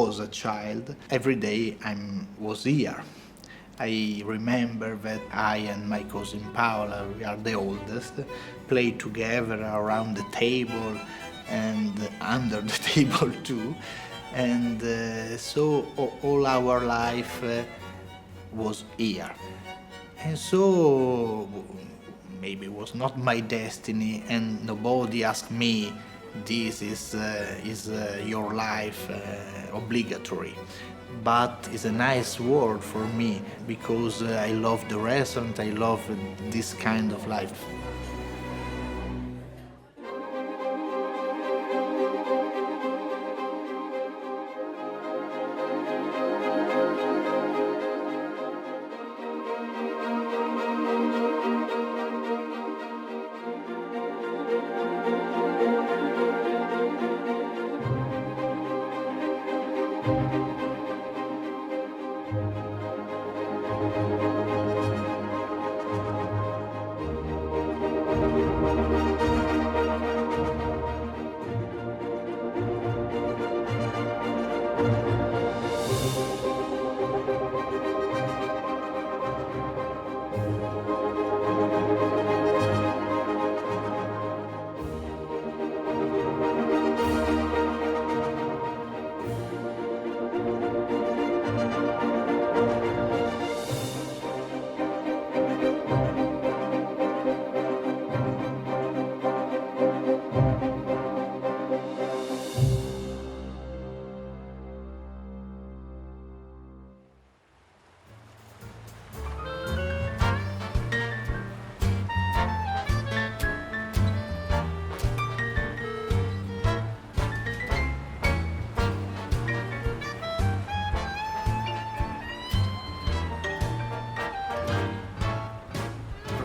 was a child, every day I was here. I remember that I and my cousin Paola, we are the oldest, played together around the table and under the table too. And so all our life was here. And so maybe it was not my destiny, and nobody asked me, this is your life obligatory. But it's a nice word for me because I love the restaurant, I love this kind of life.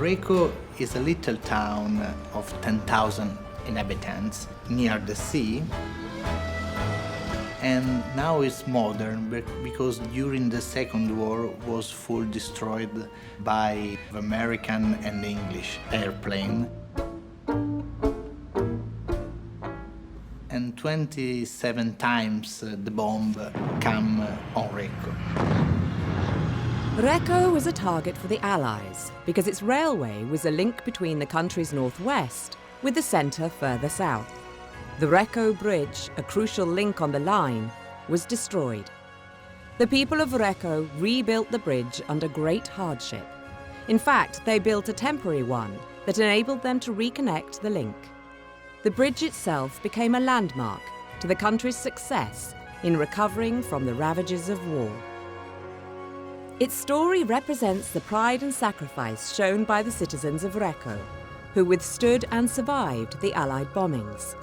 Recco is a little town of 10,000 inhabitants near the sea, and now it's modern because during the Second War was full destroyed by American and English airplane. And 27 times the bomb come on Recco. Recco was a target for the Allies because its railway was a link between the country's northwest with the centre further south. The Recco Bridge, a crucial link on the line, was destroyed. The people of Recco rebuilt the bridge under great hardship. In fact, they built a temporary one that enabled them to reconnect the link. The bridge itself became a landmark to the country's success in recovering from the ravages of war. Its story represents the pride and sacrifice shown by the citizens of Recco, who withstood and survived the Allied bombings.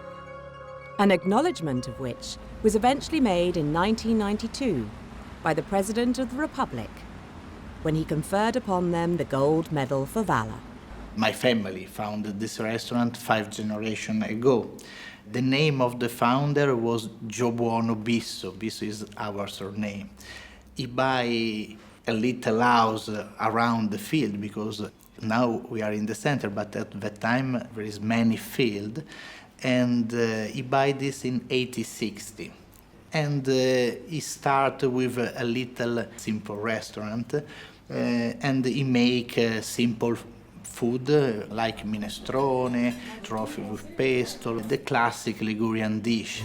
An acknowledgement of which was eventually made in 1992 by the President of the Republic, when he conferred upon them the Gold Medal for Valor. My family founded this restaurant 5 generations ago. The name of the founder was Giobuono Bisso. Bisso is our surname. He buy a little house around the field because now we are in the center, but at that time there is many field, and he buy this in 1860. And he started with a little simple restaurant, and he make simple food like minestrone, trophy with pesto, the classic Ligurian dish.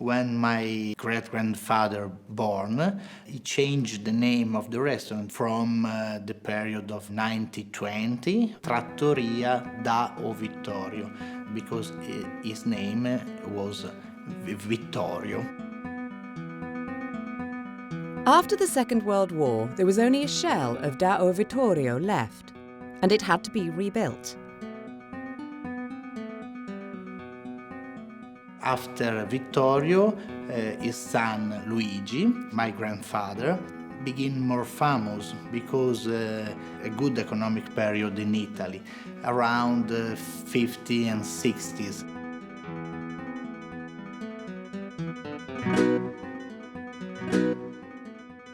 When my great-grandfather born, he changed the name of the restaurant from the period of 1920, Trattoria da o Vittorio, because his name was Vittorio. After the Second World War, there was only a shell of da Vittorio left, and it had to be rebuilt. After Vittorio, his son Luigi, my grandfather, became more famous because a good economic period in Italy, around 50 and 60s.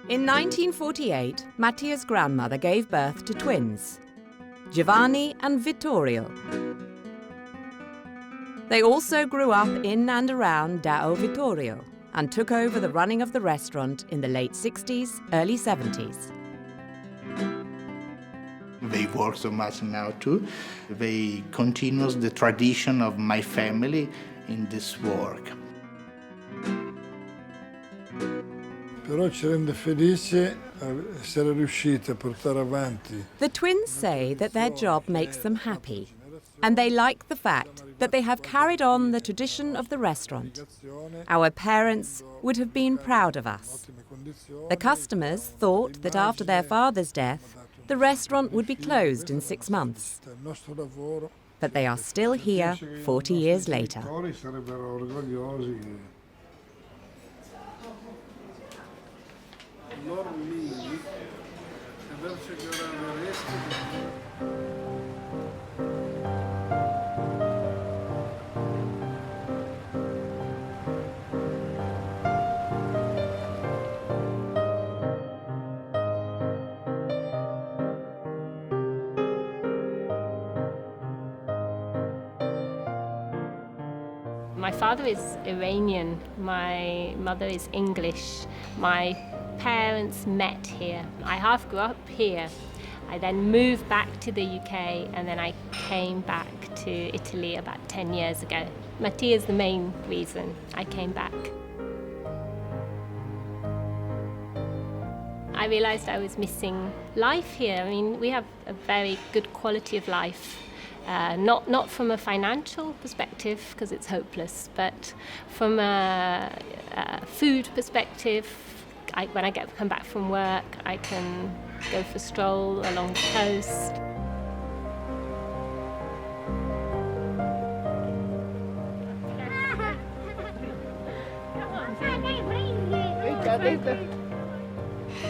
In 1948, Mattia's grandmother gave birth to twins, Giovanni and Vittorio. They also grew up in and around da Vittorio and took over the running of the restaurant in the late 60s, early 70s. They work so much now too. They continue the tradition of my family in this work. Però ci rende felice essere riusciti a portare avanti. The twins say that their job makes them happy, and they like the fact that they have carried on the tradition of the restaurant. Our parents would have been proud of us. The customers thought that after their father's death, the restaurant would be closed in 6 months. But they are still here 40 years later. My father is Iranian, my mother is English. My parents met here. I half grew up here. I then moved back to the UK and then I came back to Italy about 10 years ago. Mattia is the main reason I came back. I realised I was missing life here. I mean, we have a very good quality of life. Not from a financial perspective, because it's hopeless, but from a food perspective. When I come back from work, I can go for a stroll along the coast.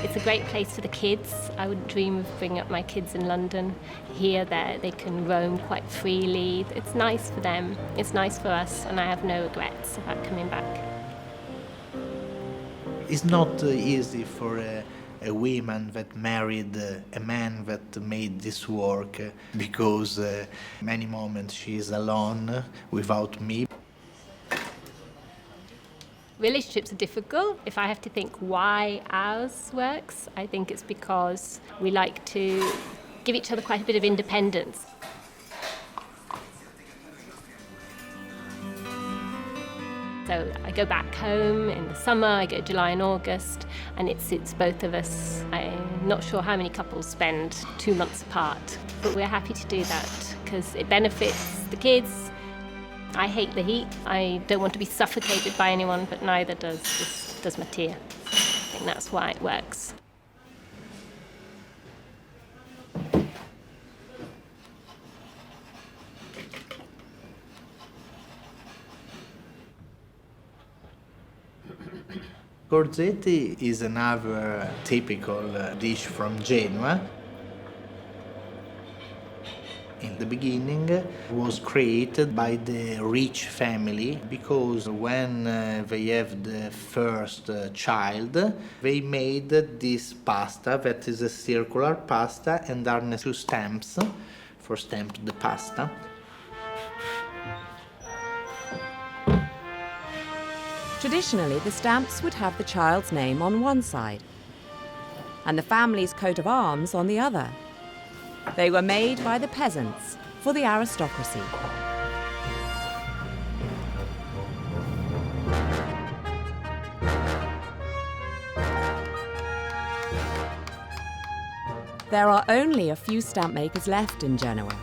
It's a great place for the kids. I would dream of bringing up my kids in London. Here, they can roam quite freely. It's nice for them. It's nice for us, and I have no regrets about coming back. It's not easy for a woman that married a man that made this work because many moments she is alone without me. Relationships are difficult. If I have to think why ours works, I think it's because we like to give each other quite a bit of independence. So I go back home in the summer, I go July and August, and it suits both of us. I'm not sure how many couples spend 2 months apart, but we're happy to do that because it benefits the kids. I hate the heat. I don't want to be suffocated by anyone, but neither does Mattia. I think that's why it works. Corzetti is another typical dish from Genoa. In the beginning, was created by the rich family because when they have the first child, they made this pasta that is a circular pasta and are 2 stamps for stamp the pasta. Traditionally, the stamps would have the child's name on one side and the family's coat of arms on the other. They were made by the peasants for the aristocracy. There are only a few stamp makers left in Genoa,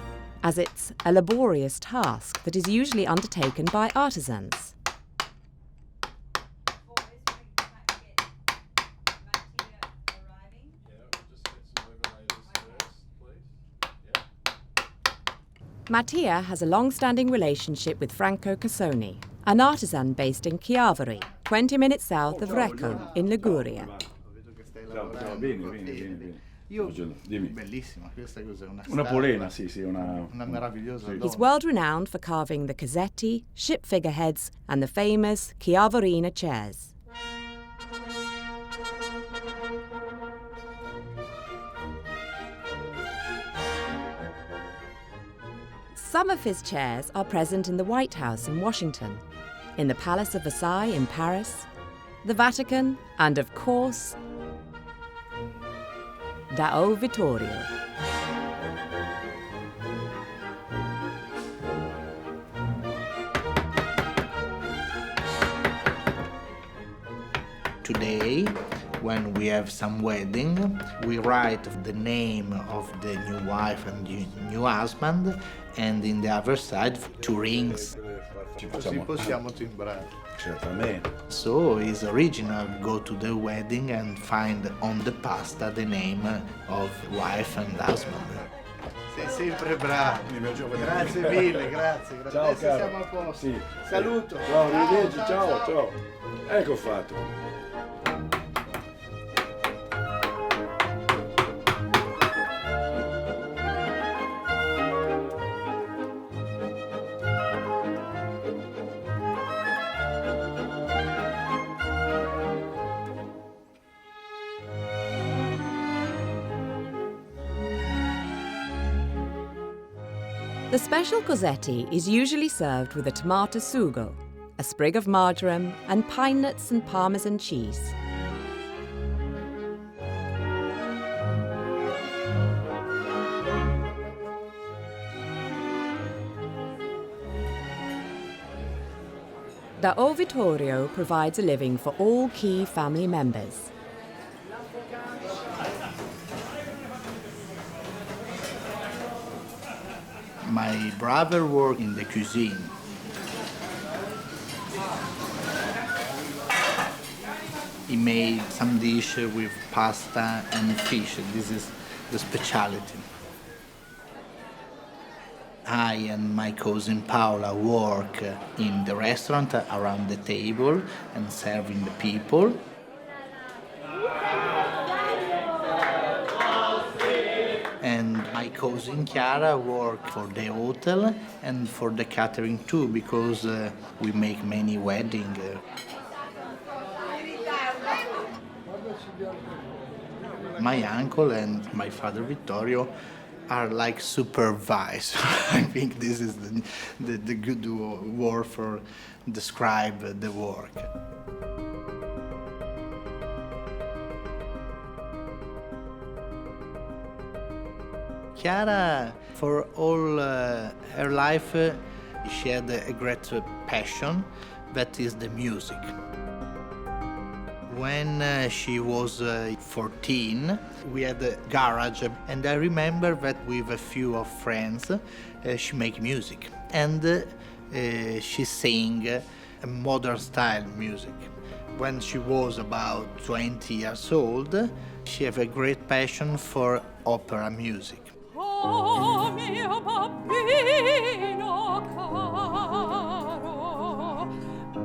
as it's a laborious task that is usually undertaken by artisans. Mattia has a long-standing relationship with Franco Cassoni, an artisan based in Chiavari, 20 minutes south of Recco, in Liguria. Vieni. Dimmi. Bellissima, questa cos'è? Una polena, sì, una meravigliosa donna. He's world-renowned for carving the cassetti, ship figureheads, and the famous Chiavarina chairs. Some of his chairs are present in the White House in Washington, in the Palace of Versailles in Paris, the Vatican, and of course, da Vittorio. Today, when we have some wedding, we write the name of the new wife and the new husband, and in the other side, 2 rings. Così possiamo timbrare. Certamente. So it's original. Go to the wedding and find on the pasta the name of wife and husband. Sei sempre bravo. Grazie mille, grazie. Ciao, Adesso caro. siamo a posto. Sì. Saluto. Ciao, arrivederci, ciao. Ecco fatto. The special cossetti is usually served with a tomato sugo, a sprig of marjoram, and pine nuts and Parmesan cheese. Da Vittorio provides a living for all key family members. My brother worked in the cuisine. He made some dish with pasta and fish. This is the specialty. I and my cousin Paola work in the restaurant around the table and serving the people. And my cousin Chiara work for the hotel and for the catering too, because we make many weddings. My uncle and my father Vittorio are like supervised. I think this is the good word for describe the work. Chiara, for all her life, she had a great passion, that is the music. When she was 14, we had a garage, and I remember that with a few of friends, she make music, and she sang modern style music. When she was about 20 years old, she had a great passion for opera music. Oh mio bambino caro,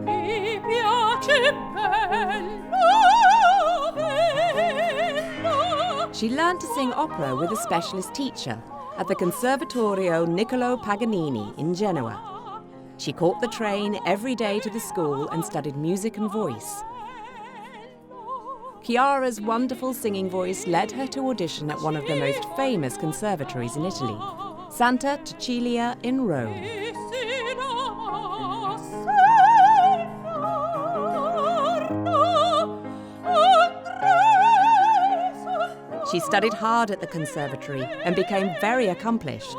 mi piace bello. She learned to sing opera with a specialist teacher at the Conservatorio Niccolo Paganini in Genoa. She caught the train every day to the school and studied music and voice. Chiara's wonderful singing voice led her to audition at one of the most famous conservatories in Italy, Santa Cecilia in Rome. She studied hard at the conservatory and became very accomplished.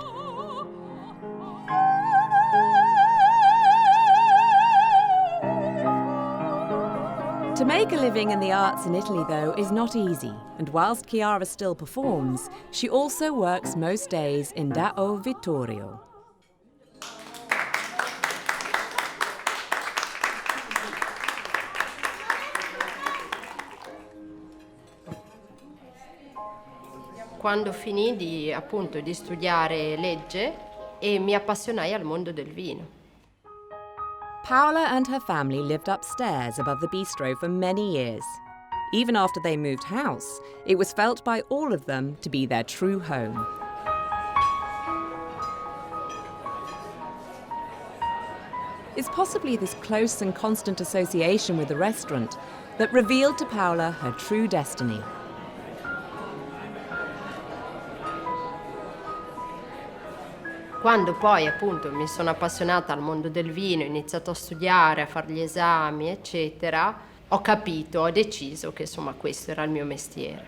To make a living in the arts in Italy, though, is not easy, and whilst Chiara still performs, she also works most days in da Vittorio. Quando finì di studiare legge, e mi appassionai al mondo del vino. Paola and her family lived upstairs above the bistro for many years. Even after they moved house, it was felt by all of them to be their true home. It's possibly this close and constant association with the restaurant that revealed to Paola her true destiny. Quando poi appunto mi sono appassionata al mondo del vino, ho iniziato a studiare, a fare gli esami, eccetera, ho capito, ho deciso che insomma questo era il mio mestiere.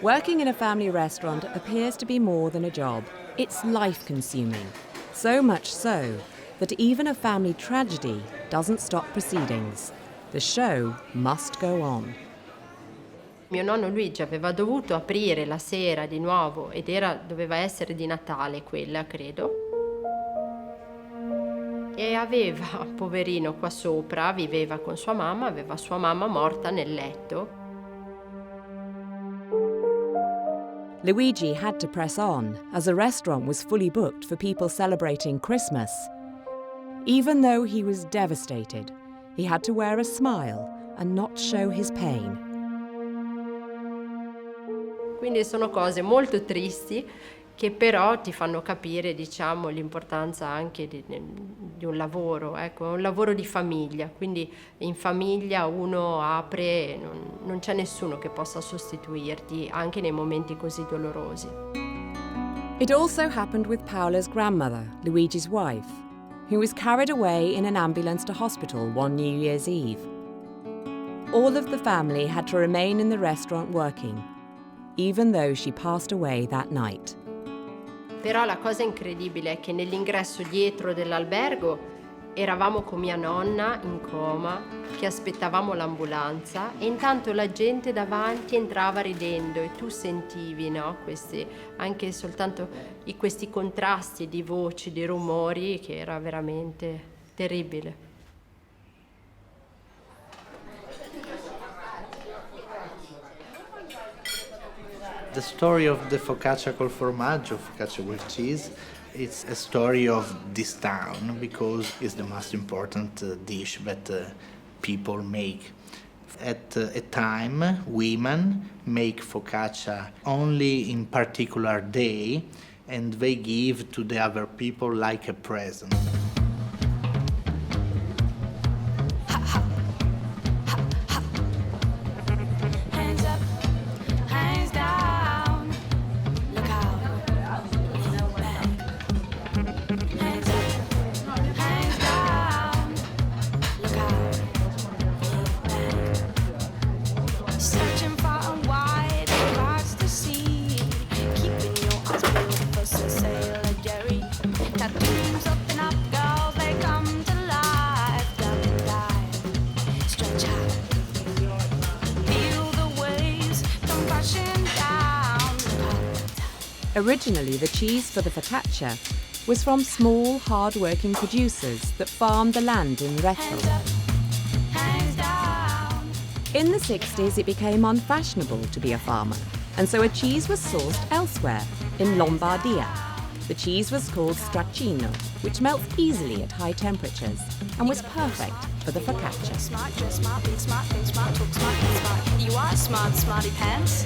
Working in a family restaurant appears to be more than a job. It's life-consuming. So much so that even a family tragedy doesn't stop proceedings. The show must go on. Mio nonno Luigi aveva dovuto aprire la sera di nuovo ed doveva essere di Natale quella, credo. E aveva, poverino, qua sopra, viveva con sua mamma, aveva sua mamma morta nel letto. Luigi had to press on as the restaurant was fully booked for people celebrating Christmas. Even though he was devastated, he had to wear a smile and not show his pain. Quindi sono cose molto tristi che però ti fanno capire, diciamo, l'importanza anche di un lavoro, ecco, un lavoro di famiglia. Quindi in famiglia uno apre, non c'è nessuno che possa sostituirti anche nei momenti così dolorosi. It also happened with Paola's grandmother, Luigi's wife, who was carried away in an ambulance to hospital one New Year's Eve. All of the family had to remain in the restaurant working, even though she passed away that night. Però la cosa incredibile è che nell'ingresso dietro dell'albergo eravamo con mia nonna in coma, che aspettavamo l'ambulanza e intanto la gente davanti entrava ridendo e tu sentivi, no? Anche soltanto questi contrasti di voci, di rumori, che era veramente terribile. The story of the focaccia col formaggio, focaccia with cheese, it's a story of this town because it's the most important dish that people make. At a time, women make focaccia only in particular day and they give to the other people like a present. Originally, the cheese for the focaccia was from small, hard-working producers that farmed the land in Reto. In the 60s, it became unfashionable to be a farmer, and so a cheese was sourced elsewhere, in Lombardia. The cheese was called stracchino, which melts easily at high temperatures, and was perfect for the focaccia. Smart, dress smart, think smart, think smart, talk smart, think smart. You are smart, smarty pants.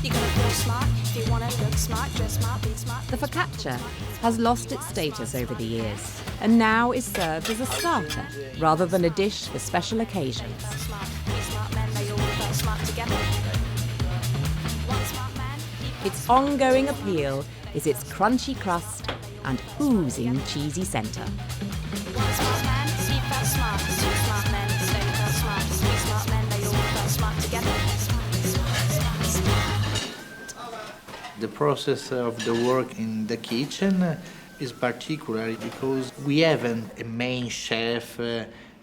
You're gonna feel smart if you wanna look smart, dress smart, be smart. The focaccia has lost its status over the years, and now is served as a starter rather than a dish for special occasions. Its ongoing appeal is its crunchy crust and oozing cheesy centre. The process of the work in the kitchen is particular because we have a main chef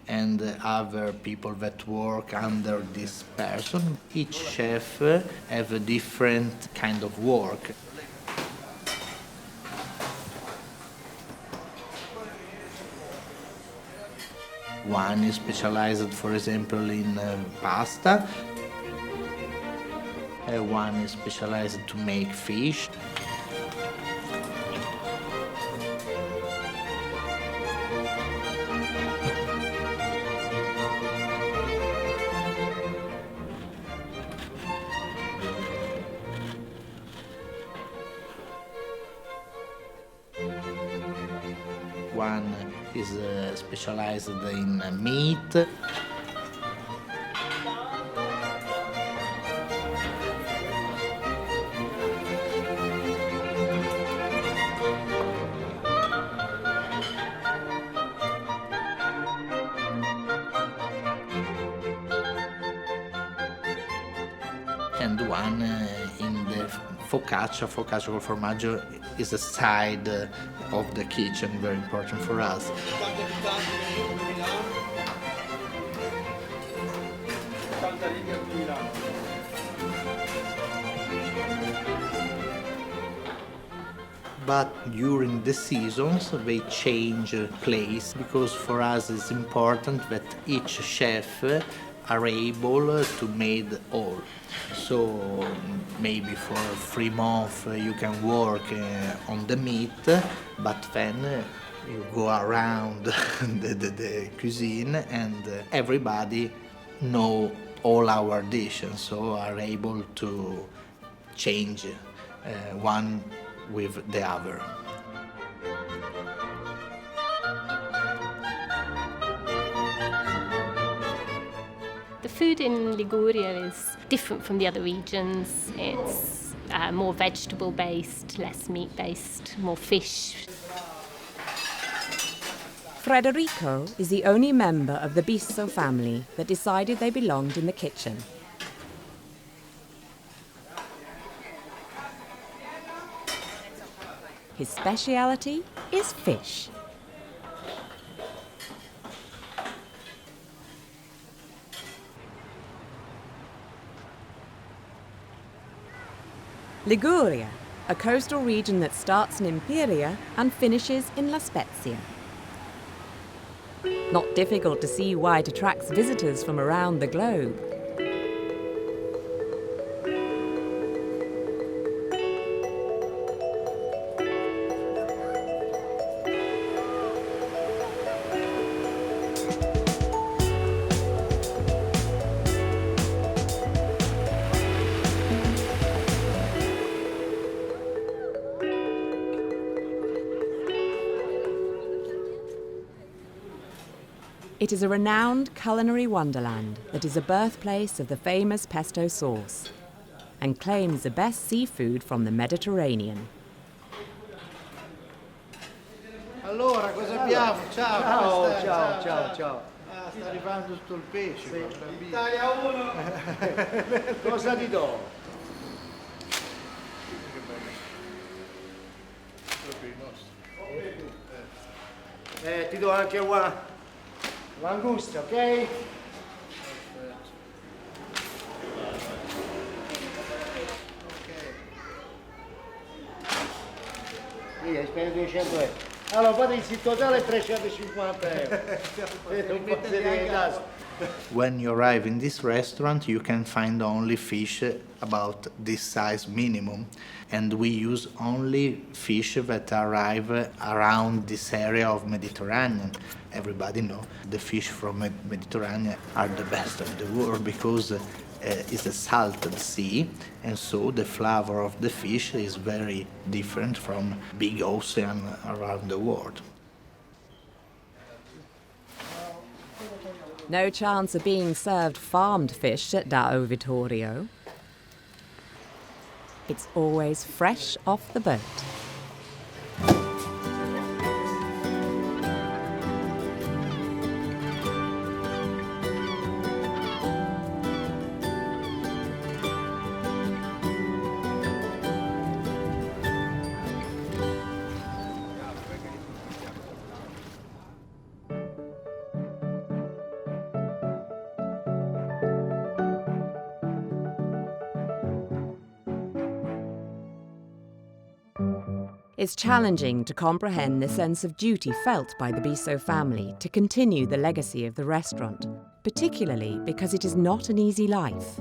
and other people that work under this person. Each chef have a different kind of work. One is specialized, for example, in pasta. One is specialized to make fish. one is specialized in meat. And one in the focaccia col formaggio is a side of the kitchen, very important for us. But during the seasons they change place, because for us it's important that each chef are able to make all. So maybe for 3 months you can work on the meat, but then you go around the cuisine and everybody know all our dishes, so are able to change one with the other. The food in Liguria is different from the other regions. It's more vegetable-based, less meat-based, more fish. Federico is the only member of the Bisso family that decided they belonged in the kitchen. His speciality is fish. Liguria, a coastal region that starts in Imperia and finishes in La Spezia. Not difficult to see why it attracts visitors from around the globe. It is a renowned culinary wonderland that is a birthplace of the famous pesto sauce and claims the best seafood from the Mediterranean. Allora, cosa abbiamo? Ciao, Ciao, come stai? ciao, ciao, ciao. Ah, sta arrivando tutto il pesce. Sì. qua, bambino. Italia 1. Cosa ti do? Ti do anche l'angusta, ok? Sì, hai speso 200 euro. Allora, guarda, il totale è 350 euro. Un po' di gas. When you arrive in this restaurant, you can find only fish about this size minimum, and we use only fish that arrive around this area of Mediterranean. Everybody know the fish from Mediterranean are the best of the world because it's a salted sea, and so the flavor of the fish is very different from big ocean around the world. No chance of being served farmed fish at Da Vittorio. It's always fresh off the boat. It's challenging to comprehend the sense of duty felt by the Bisso family to continue the legacy of the restaurant, particularly because it is not an easy life.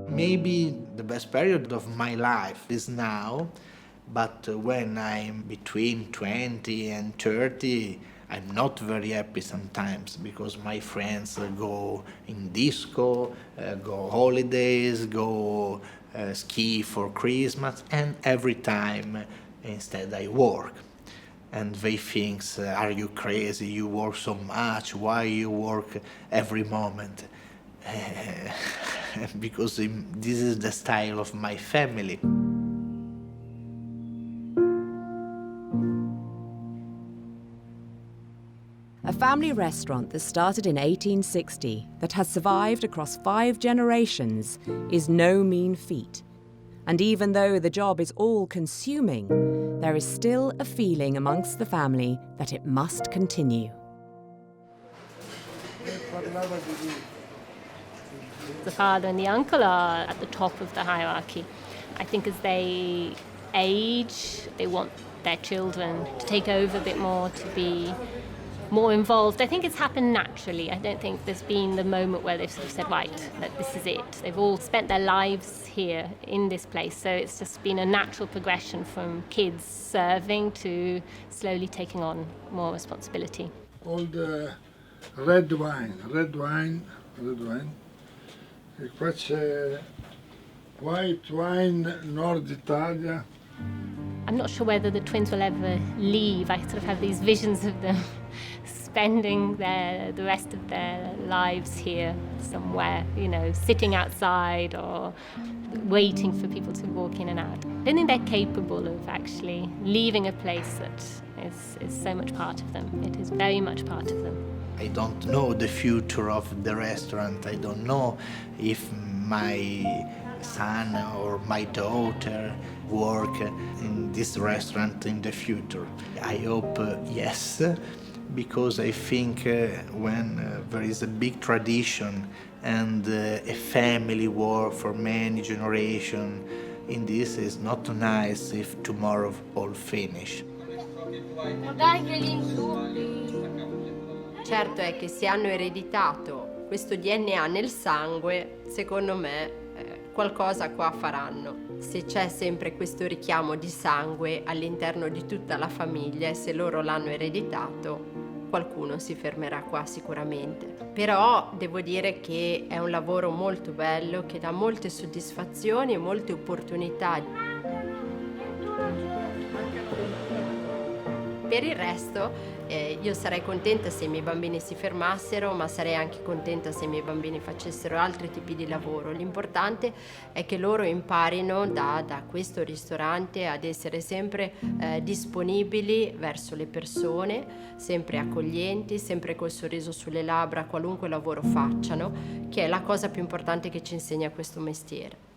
Maybe the best period of my life is now, but when I'm between 20 and 30, I'm not very happy sometimes because my friends go in disco, go holidays, go ski for Christmas, and every time instead I work. and they think, are you crazy? You work so much. Why you work every moment? Because this is the style of my family. A family restaurant that started in 1860, that has survived across 5 generations, is no mean feat. And even though the job is all-consuming, there is still a feeling amongst the family that it must continue. The father and the uncle are at the top of the hierarchy. I think as they age, they want their children to take over a bit more, to be more involved. I think it's happened naturally. I don't think there's been the moment where they've sort of said, right, that this is it. They've all spent their lives here in this place, so it's just been a natural progression from kids serving to slowly taking on more responsibility. All the red wine. E qua c'è white wine Nord Italia. I'm not sure whether the twins will ever leave. I sort of have these visions of them spending the rest of their lives here somewhere, you know, sitting outside or waiting for people to walk in and out. I don't think they're capable of actually leaving a place that is so much part of them. It is very much part of them. I don't know the future of the restaurant. I don't know if my son or my daughter work in this restaurant in the future. I hope yes, because I think when there is a big tradition and a family work for many generations, in this is not nice if tomorrow all finish. Certo è che se hanno ereditato questo DNA nel sangue, secondo me qualcosa qua faranno. Se c'è sempre questo richiamo di sangue all'interno di tutta la famiglia e se loro l'hanno ereditato, qualcuno si fermerà qua sicuramente. Però devo dire che è un lavoro molto bello, che dà molte soddisfazioni e molte opportunità. Per il resto io sarei contenta se i miei bambini si fermassero, ma sarei anche contenta se i miei bambini facessero altri tipi di lavoro. L'importante è che loro imparino da questo ristorante ad essere sempre disponibili verso le persone, sempre accoglienti, sempre col sorriso sulle labbra, qualunque lavoro facciano, che è la cosa più importante che ci insegna questo mestiere.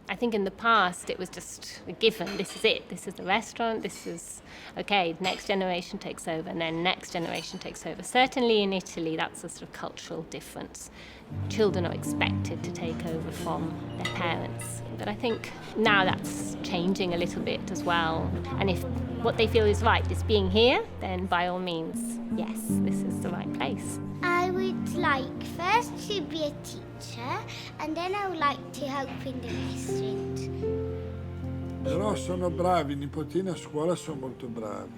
I think in the past it was just a given. This is it. This is the restaurant. This is, okay, next generation takes over and then next generation takes over. Certainly in Italy that's a sort of cultural difference. Children are expected to take over from their parents. But I think now that's changing a little bit as well. And if what they feel is right is being here, then by all means, yes, this is the right place. I would like first to be a teacher and then I would like to help in the restaurant. Però sono bravi, i nipotini a scuola sono molto bravi.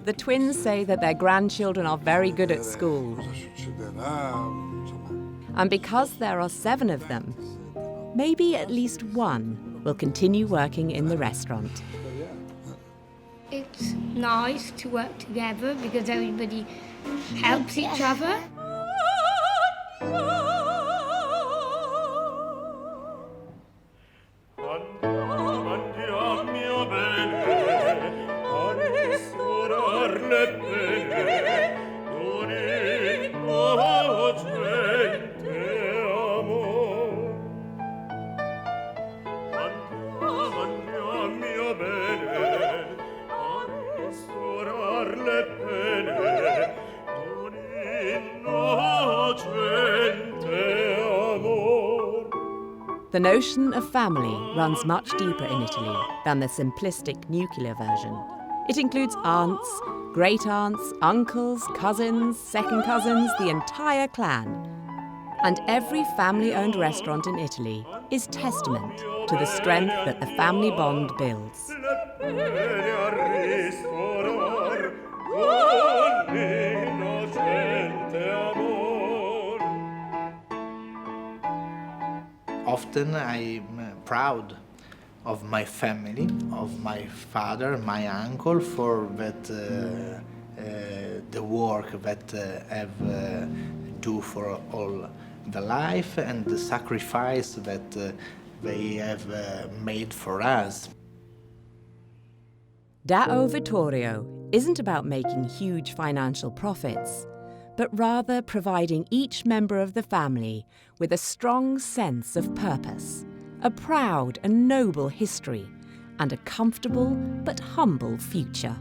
The twins say that their grandchildren are very good at school. Cosa succederà, insomma. And because there are 7 of them, maybe at least one will continue working in the restaurant. It's nice to work together because everybody helps each other. The notion of family runs much deeper in Italy than the simplistic nuclear version. It includes aunts, great-aunts, uncles, cousins, second cousins, the entire clan. And every family-owned restaurant in Italy is testament to the strength that the family bond builds. Often I'm proud of my family, of my father, my uncle, for that the work that have do for all the life and the sacrifice that they have made for us. Dao Vittorio isn't about making huge financial profits, but rather providing each member of the family with a strong sense of purpose, a proud and noble history, and a comfortable but humble future.